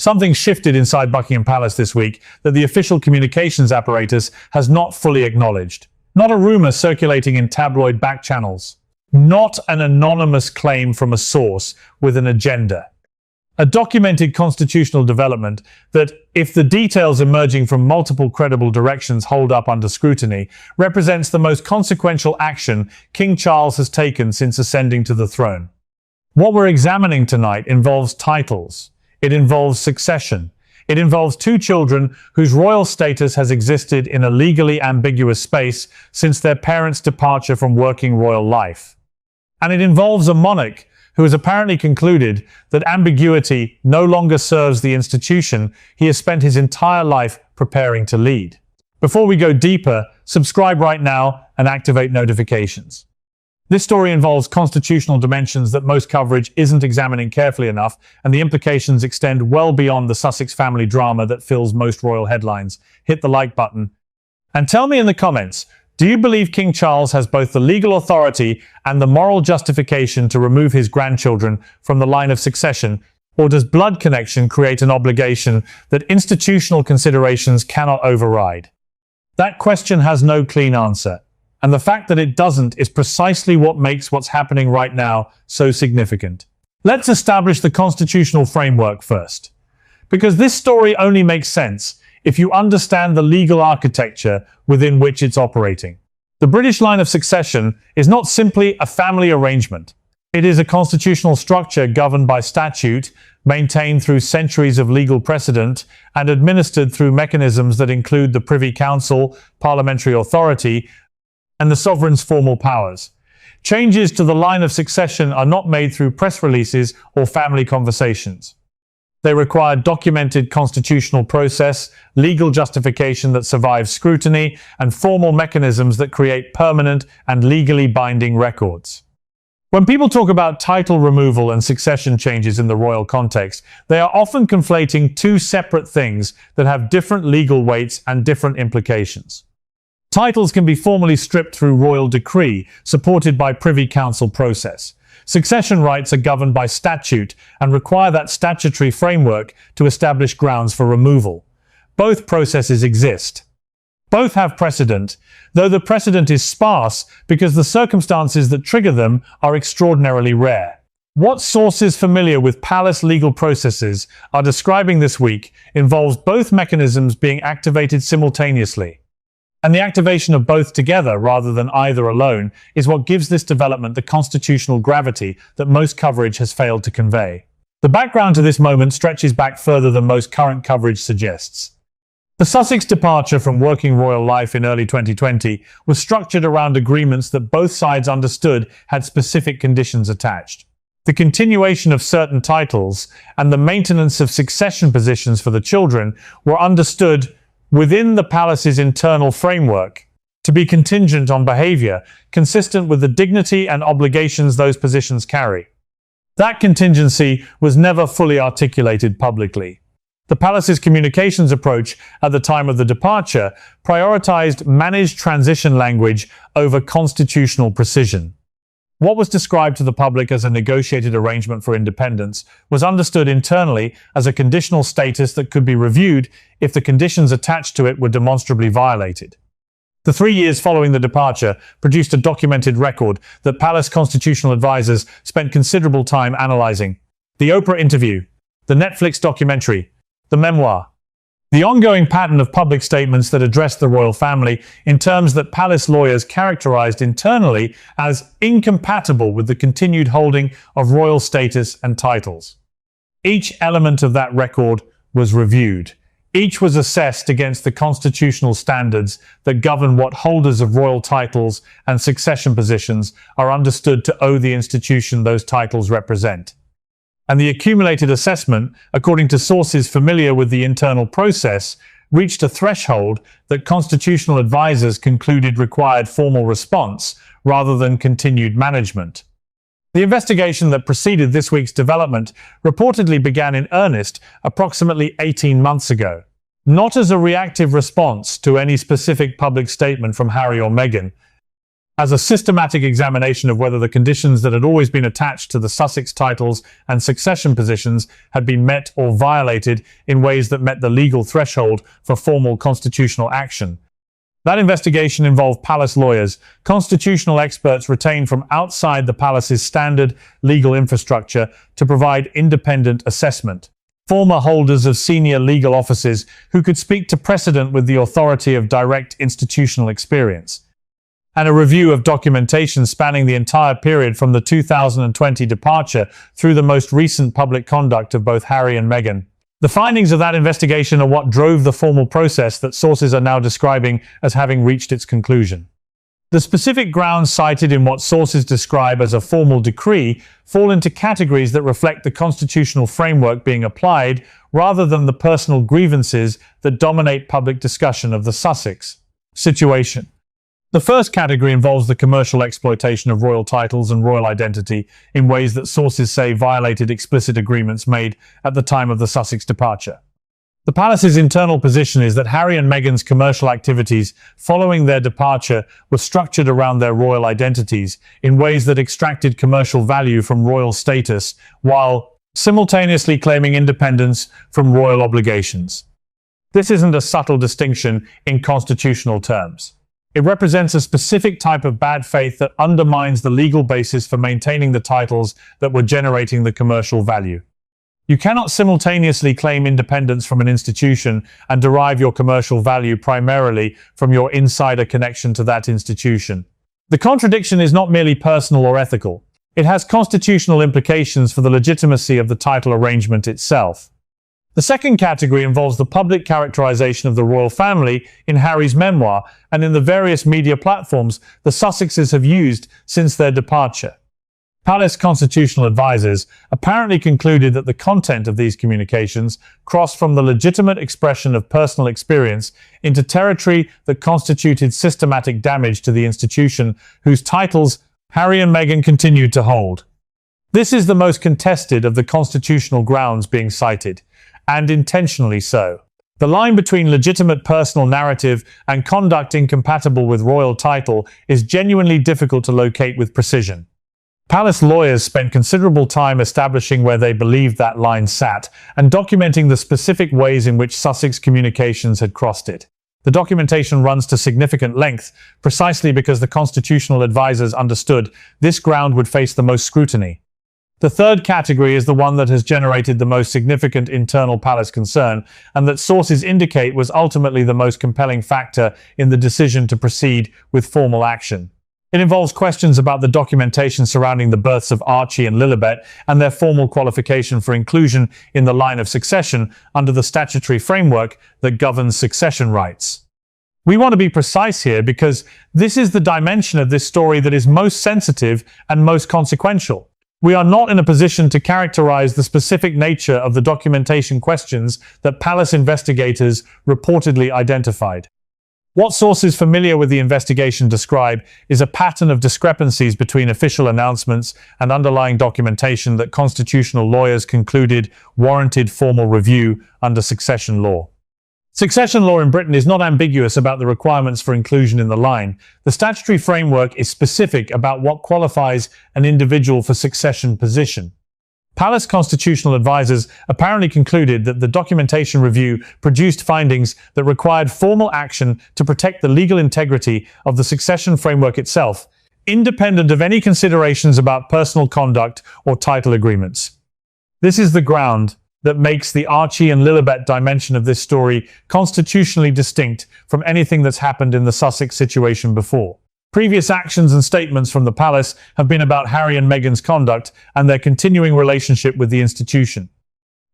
Something shifted inside Buckingham Palace this week that the official communications apparatus has not fully acknowledged. Not a rumour circulating in tabloid back channels. Not an anonymous claim from a source with an agenda. A documented constitutional development that, if the details emerging from multiple credible directions hold up under scrutiny, represents the most consequential action King Charles has taken since ascending to the throne. What we're examining tonight involves titles. It involves succession. It involves two children whose royal status has existed in a legally ambiguous space since their parents' departure from working royal life. And it involves a monarch who has apparently concluded that ambiguity no longer serves the institution he has spent his entire life preparing to lead. Before we go deeper, subscribe right now and activate notifications. This story involves constitutional dimensions that most coverage isn't examining carefully enough, and the implications extend well beyond the Sussex family drama that fills most royal headlines. Hit the like button. And tell me in the comments, do you believe King Charles has both the legal authority and the moral justification to remove his grandchildren from the line of succession, or does blood connection create an obligation that institutional considerations cannot override? That question has no clean answer. And the fact that it doesn't is precisely what makes what's happening right now so significant. Let's establish the constitutional framework first, because this story only makes sense if you understand the legal architecture within which it's operating. The British line of succession is not simply a family arrangement. It is a constitutional structure governed by statute, maintained through centuries of legal precedent, and administered through mechanisms that include the Privy Council, parliamentary authority, and the sovereign's formal powers. Changes to the line of succession are not made through press releases or family conversations. They require documented constitutional process, legal justification that survives scrutiny, and formal mechanisms that create permanent and legally binding records. When people talk about title removal and succession changes in the royal context, they are often conflating two separate things that have different legal weights and different implications. Titles can be formally stripped through royal decree, supported by Privy Council process. Succession rights are governed by statute and require that statutory framework to establish grounds for removal. Both processes exist. Both have precedent, though the precedent is sparse because the circumstances that trigger them are extraordinarily rare. What sources familiar with palace legal processes are describing this week involves both mechanisms being activated simultaneously. And the activation of both together, rather than either alone, is what gives this development the constitutional gravity that most coverage has failed to convey. The background to this moment stretches back further than most current coverage suggests. The Sussex departure from working royal life in early 2020 was structured around agreements that both sides understood had specific conditions attached. The continuation of certain titles and the maintenance of succession positions for the children were understood within the palace's internal framework to be contingent on behaviour consistent with the dignity and obligations those positions carry. That contingency was never fully articulated publicly. The palace's communications approach at the time of the departure prioritized managed transition language over constitutional precision. What was described to the public as a negotiated arrangement for independence was understood internally as a conditional status that could be reviewed if the conditions attached to it were demonstrably violated. The 3 years following the departure produced a documented record that palace constitutional advisors spent considerable time analyzing. The Oprah interview, the Netflix documentary, the memoir. The ongoing pattern of public statements that addressed the royal family in terms that palace lawyers characterized internally as incompatible with the continued holding of royal status and titles. Each element of that record was reviewed. Each was assessed against the constitutional standards that govern what holders of royal titles and succession positions are understood to owe the institution those titles represent. And the accumulated assessment, according to sources familiar with the internal process, reached a threshold that constitutional advisors concluded required formal response rather than continued management. The investigation that preceded this week's development reportedly began in earnest approximately 18 months ago. Not as a reactive response to any specific public statement from Harry or Meghan, as a systematic examination of whether the conditions that had always been attached to the Sussex titles and succession positions had been met or violated in ways that met the legal threshold for formal constitutional action. That investigation involved palace lawyers, constitutional experts retained from outside the palace's standard legal infrastructure to provide independent assessment, former holders of senior legal offices who could speak to precedent with the authority of direct institutional experience, and a review of documentation spanning the entire period from the 2020 departure through the most recent public conduct of both Harry and Meghan. The findings of that investigation are what drove the formal process that sources are now describing as having reached its conclusion. The specific grounds cited in what sources describe as a formal decree fall into categories that reflect the constitutional framework being applied rather than the personal grievances that dominate public discussion of the Sussex situation. The first category involves the commercial exploitation of royal titles and royal identity in ways that sources say violated explicit agreements made at the time of the Sussex departure. The palace's internal position is that Harry and Meghan's commercial activities following their departure were structured around their royal identities in ways that extracted commercial value from royal status while simultaneously claiming independence from royal obligations. This isn't a subtle distinction in constitutional terms. It represents a specific type of bad faith that undermines the legal basis for maintaining the titles that were generating the commercial value. You cannot simultaneously claim independence from an institution and derive your commercial value primarily from your insider connection to that institution. The contradiction is not merely personal or ethical. It has constitutional implications for the legitimacy of the title arrangement itself. The second category involves the public characterization of the royal family in Harry's memoir and in the various media platforms the Sussexes have used since their departure. Palace constitutional advisors apparently concluded that the content of these communications crossed from the legitimate expression of personal experience into territory that constituted systematic damage to the institution whose titles Harry and Meghan continued to hold. This is the most contested of the constitutional grounds being cited, and intentionally so. The line between legitimate personal narrative and conduct incompatible with royal title is genuinely difficult to locate with precision. Palace lawyers spent considerable time establishing where they believed that line sat and documenting the specific ways in which Sussex communications had crossed it. The documentation runs to significant length, precisely because the constitutional advisors understood this ground would face the most scrutiny. The third category is the one that has generated the most significant internal palace concern, and that sources indicate was ultimately the most compelling factor in the decision to proceed with formal action. It involves questions about the documentation surrounding the births of Archie and Lilibet and their formal qualification for inclusion in the line of succession under the statutory framework that governs succession rights. We want to be precise here because this is the dimension of this story that is most sensitive and most consequential. We are not in a position to characterize the specific nature of the documentation questions that palace investigators reportedly identified. What sources familiar with the investigation describe is a pattern of discrepancies between official announcements and underlying documentation that constitutional lawyers concluded warranted formal review under succession law. Succession law in Britain is not ambiguous about the requirements for inclusion in the line. The statutory framework is specific about what qualifies an individual for succession position. Palace constitutional advisors apparently concluded that the documentation review produced findings that required formal action to protect the legal integrity of the succession framework itself, independent of any considerations about personal conduct or title agreements. This is the ground that makes the Archie and Lilibet dimension of this story constitutionally distinct from anything that's happened in the Sussex situation before. Previous actions and statements from the palace have been about Harry and Meghan's conduct and their continuing relationship with the institution.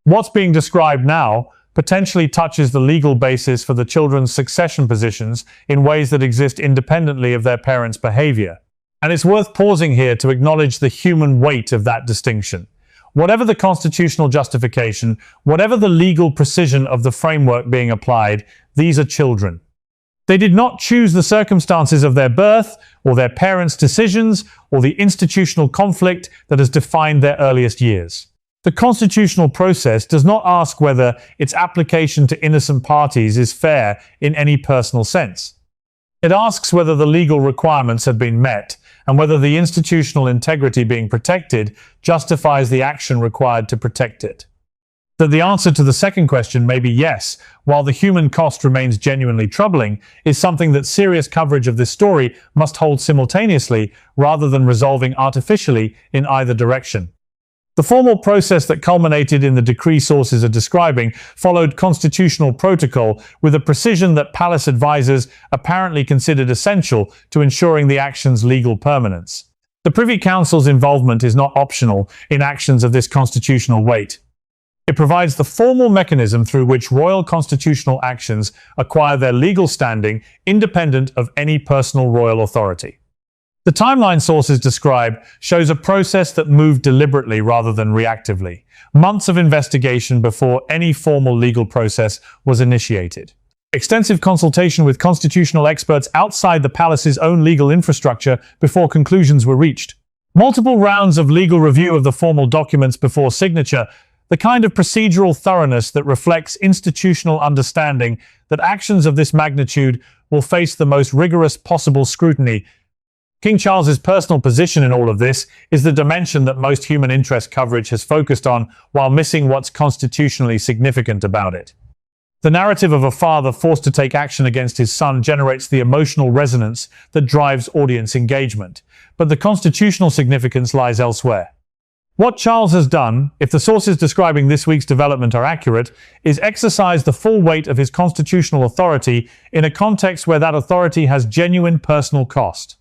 What's being described now potentially touches the legal basis for the children's succession positions in ways that exist independently of their parents' behavior. And it's worth pausing here to acknowledge the human weight of that distinction. Whatever the constitutional justification, whatever the legal precision of the framework being applied, these are children. They did not choose the circumstances of their birth, or their parents' decisions, or the institutional conflict that has defined their earliest years. The constitutional process does not ask whether its application to innocent parties is fair in any personal sense. It asks whether the legal requirements have been met and whether the institutional integrity being protected justifies the action required to protect it. That the answer to the second question may be yes, while the human cost remains genuinely troubling, is something that serious coverage of this story must hold simultaneously rather than resolving artificially in either direction. The formal process that culminated in the decree sources are describing followed constitutional protocol with a precision that palace advisors apparently considered essential to ensuring the action's legal permanence. The Privy Council's involvement is not optional in actions of this constitutional weight. It provides the formal mechanism through which royal constitutional actions acquire their legal standing independent of any personal royal authority. The timeline sources describe shows a process that moved deliberately rather than reactively, months of investigation before any formal legal process was initiated. Extensive consultation with constitutional experts outside the palace's own legal infrastructure before conclusions were reached. Multiple rounds of legal review of the formal documents before signature, the kind of procedural thoroughness that reflects institutional understanding that actions of this magnitude will face the most rigorous possible scrutiny. King Charles's personal position in all of this is the dimension that most human interest coverage has focused on while missing what's constitutionally significant about it. The narrative of a father forced to take action against his son generates the emotional resonance that drives audience engagement, but the constitutional significance lies elsewhere. What Charles has done, if the sources describing this week's development are accurate, is exercise the full weight of his constitutional authority in a context where that authority has genuine personal cost.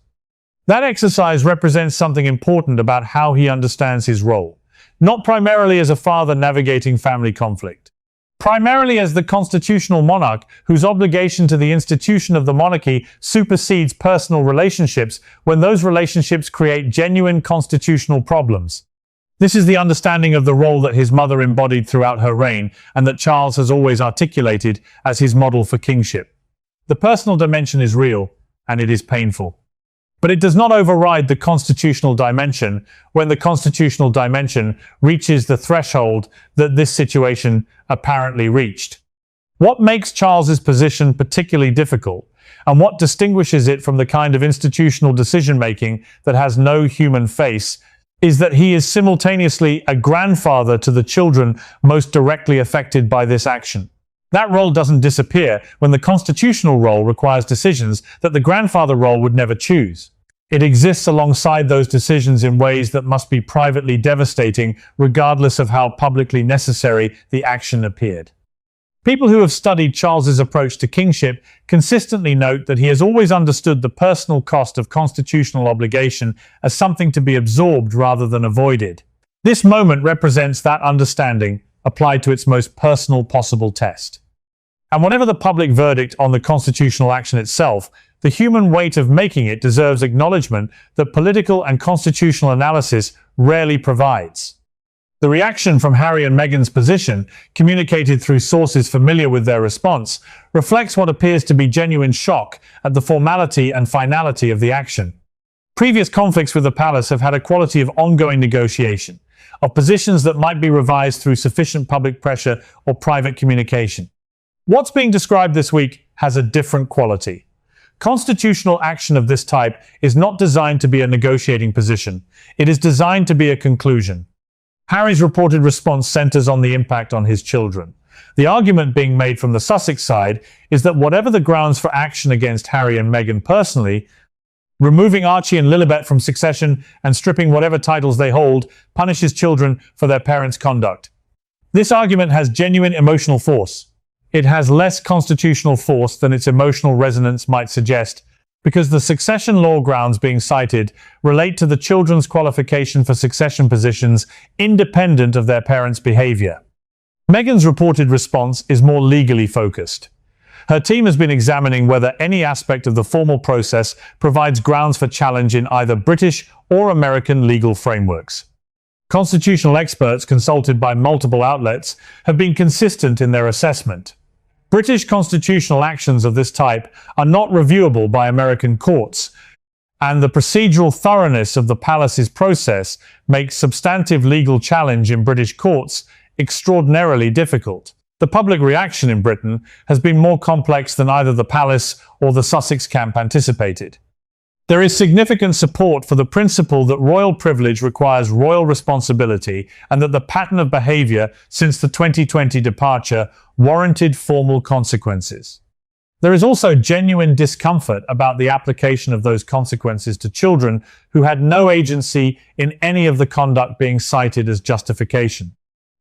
That exercise represents something important about how he understands his role, not primarily as a father navigating family conflict, primarily as the constitutional monarch whose obligation to the institution of the monarchy supersedes personal relationships when those relationships create genuine constitutional problems. This is the understanding of the role that his mother embodied throughout her reign and that Charles has always articulated as his model for kingship. The personal dimension is real, and it is painful. But it does not override the constitutional dimension when the constitutional dimension reaches the threshold that this situation apparently reached. What makes Charles's position particularly difficult, and what distinguishes it from the kind of institutional decision-making that has no human face, is that he is simultaneously a grandfather to the children most directly affected by this action. That role doesn't disappear when the constitutional role requires decisions that the grandfather role would never choose. It exists alongside those decisions in ways that must be privately devastating, regardless of how publicly necessary the action appeared. People who have studied Charles's approach to kingship consistently note that he has always understood the personal cost of constitutional obligation as something to be absorbed rather than avoided. This moment represents that understanding applied to its most personal possible test. And whatever the public verdict on the constitutional action itself, the human weight of making it deserves acknowledgement that political and constitutional analysis rarely provides. The reaction from Harry and Meghan's position, communicated through sources familiar with their response, reflects what appears to be genuine shock at the formality and finality of the action. Previous conflicts with the palace have had a quality of ongoing negotiation, of positions that might be revised through sufficient public pressure or private communication. What's being described this week has a different quality. Constitutional action of this type is not designed to be a negotiating position. It is designed to be a conclusion. Harry's reported response centers on the impact on his children. The argument being made from the Sussex side is that whatever the grounds for action against Harry and Meghan personally, removing Archie and Lilibet from succession and stripping whatever titles they hold punishes children for their parents' conduct. This argument has genuine emotional force. It has less constitutional force than its emotional resonance might suggest, because the succession law grounds being cited relate to the children's qualification for succession positions independent of their parents' behavior. Meghan's reported response is more legally focused. Her team has been examining whether any aspect of the formal process provides grounds for challenge in either British or American legal frameworks. Constitutional experts consulted by multiple outlets have been consistent in their assessment. British constitutional actions of this type are not reviewable by American courts, and the procedural thoroughness of the palace's process makes substantive legal challenge in British courts extraordinarily difficult. The public reaction in Britain has been more complex than either the palace or the Sussex camp anticipated. There is significant support for the principle that royal privilege requires royal responsibility and that the pattern of behaviour since the 2020 departure warranted formal consequences. There is also genuine discomfort about the application of those consequences to children who had no agency in any of the conduct being cited as justification.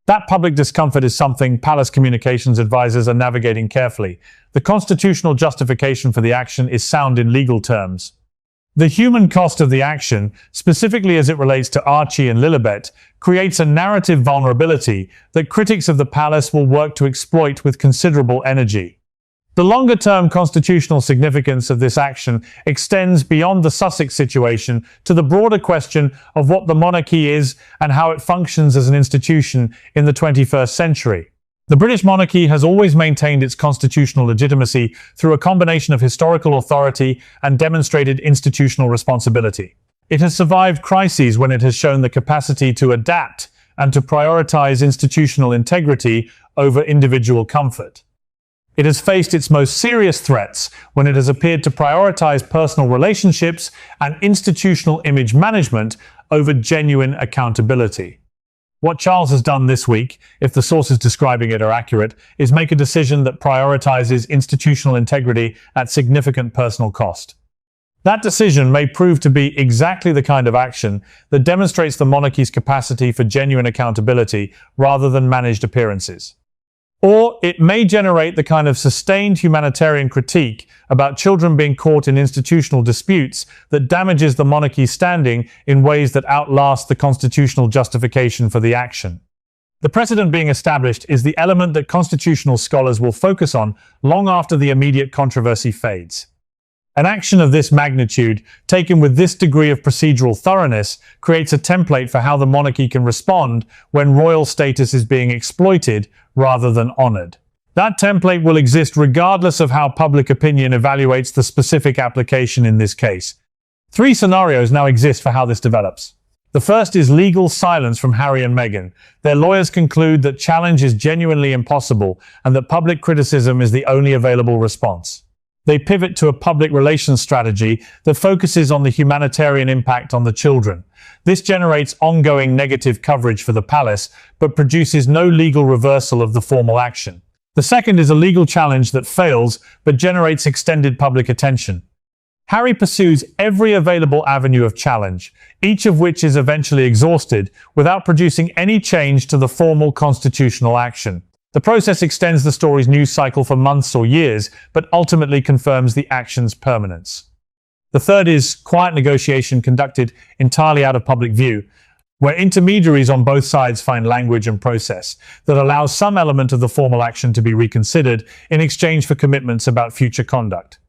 That public discomfort is something palace communications advisors are navigating carefully. The constitutional justification for the action is sound in legal terms. The human cost of the action, specifically as it relates to Archie and Lilibet, creates a narrative vulnerability that critics of the palace will work to exploit with considerable energy. The longer-term constitutional significance of this action extends beyond the Sussex situation to the broader question of what the monarchy is and how it functions as an institution in the 21st century. The British monarchy has always maintained its constitutional legitimacy through a combination of historical authority and demonstrated institutional responsibility. It has survived crises when it has shown the capacity to adapt and to prioritize institutional integrity over individual comfort. It has faced its most serious threats when it has appeared to prioritize personal relationships and institutional image management over genuine accountability. What Charles has done this week, if the sources describing it are accurate, is make a decision that prioritizes institutional integrity at significant personal cost. That decision may prove to be exactly the kind of action that demonstrates the monarchy's capacity for genuine accountability rather than managed appearances. Or it may generate the kind of sustained humanitarian critique about children being caught in institutional disputes that damages the monarchy's standing in ways that outlast the constitutional justification for the action. The precedent being established is the element that constitutional scholars will focus on long after the immediate controversy fades. An action of this magnitude, taken with this degree of procedural thoroughness, creates a template for how the monarchy can respond when royal status is being exploited rather than honoured. That template will exist regardless of how public opinion evaluates the specific application in this case. 3 scenarios now exist for how this develops. The first is legal silence from Harry and Meghan. Their lawyers conclude that challenge is genuinely impossible and that public criticism is the only available response. They pivot to a public relations strategy that focuses on the humanitarian impact on the children. This generates ongoing negative coverage for the palace, but produces no legal reversal of the formal action. The second is a legal challenge that fails, but generates extended public attention. Harry pursues every available avenue of challenge, each of which is eventually exhausted, without producing any change to the formal constitutional action. The process extends the story's news cycle for months or years, but ultimately confirms the action's permanence. The third is quiet negotiation conducted entirely out of public view, where intermediaries on both sides find language and process that allows some element of the formal action to be reconsidered in exchange for commitments about future conduct.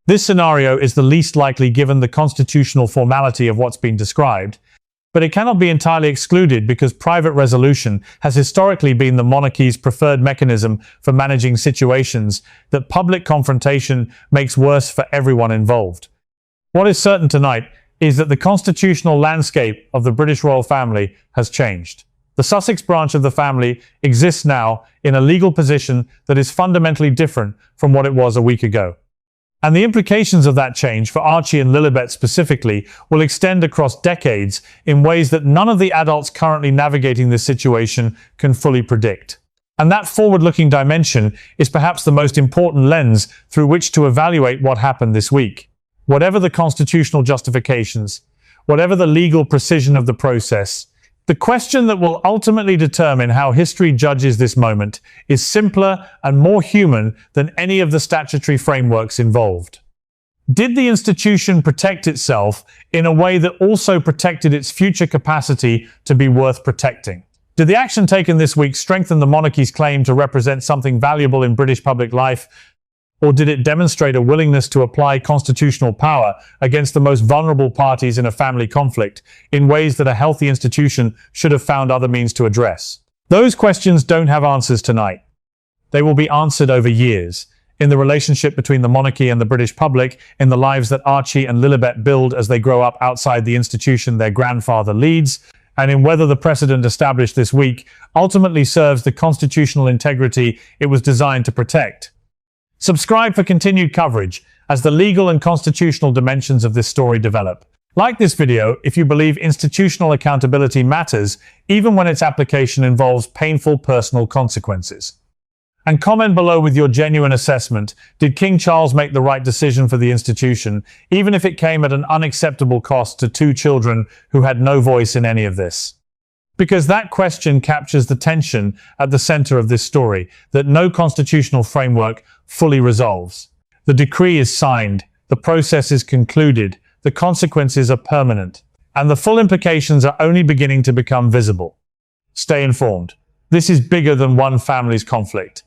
This scenario is the least likely given the constitutional formality of what's been described, but it cannot be entirely excluded because private resolution has historically been the monarchy's preferred mechanism for managing situations that public confrontation makes worse for everyone involved. What is certain tonight is that the constitutional landscape of the British royal family has changed. The Sussex branch of the family exists now in a legal position that is fundamentally different from what it was a week ago. And the implications of that change for Archie and Lilibet specifically will extend across decades in ways that none of the adults currently navigating this situation can fully predict. And that forward-looking dimension is perhaps the most important lens through which to evaluate what happened this week. Whatever the constitutional justifications, whatever the legal precision of the process, the question that will ultimately determine how history judges this moment is simpler and more human than any of the statutory frameworks involved. Did the institution protect itself in a way that also protected its future capacity to be worth protecting? Did the action taken this week strengthen the monarchy's claim to represent something valuable in British public life? Or did it demonstrate a willingness to apply constitutional power against the most vulnerable parties in a family conflict in ways that a healthy institution should have found other means to address? Those questions don't have answers tonight. They will be answered over years, in the relationship between the monarchy and the British public, in the lives that Archie and Lilibet build as they grow up outside the institution their grandfather leads, and in whether the precedent established this week ultimately serves the constitutional integrity it was designed to protect. Subscribe for continued coverage as the legal and constitutional dimensions of this story develop. Like this video if you believe institutional accountability matters, even when its application involves painful personal consequences. And comment below with your genuine assessment. Did King Charles make the right decision for the institution, even if it came at an unacceptable cost to 2 children who had no voice in any of this? Because that question captures the tension at the center of this story that no constitutional framework fully resolves. The decree is signed, the process is concluded, the consequences are permanent, and the full implications are only beginning to become visible. Stay informed. This is bigger than one family's conflict.